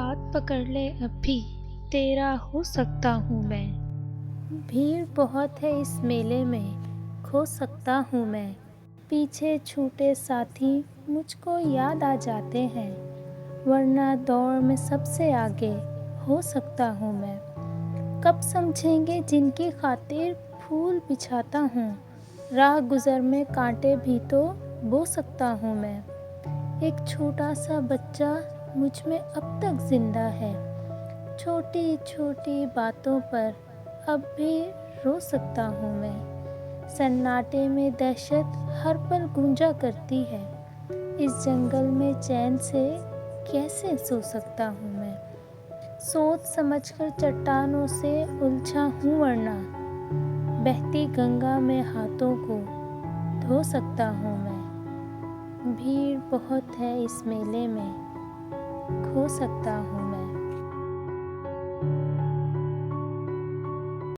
हाथ पकड़ ले अब भी, तेरा हो सकता हूँ मैं। भीड़ बहुत है इस मेले में, खो सकता हूँ मैं। पीछे छूटे साथी मुझको याद आ जाते हैं, वरना दौड़ में सबसे आगे हो सकता हूँ मैं। कब समझेंगे जिनकी खातिर फूल बिछाता हूँ, राह गुजर में कांटे भी तो बो सकता हूँ मैं। एक छोटा सा बच्चा मुझ में अब तक जिंदा है, छोटी छोटी बातों पर अब भी रो सकता हूँ मैं। सन्नाटे में दहशत हर पल गूंजा करती है, इस जंगल में चैन से कैसे सो सकता हूँ मैं। सोच समझकर चट्टानों से उलझा हूँ, वरना बहती गंगा में हाथों को धो सकता हूँ मैं। भीड़ बहुत है इस मेले में, खो सकता हूँ।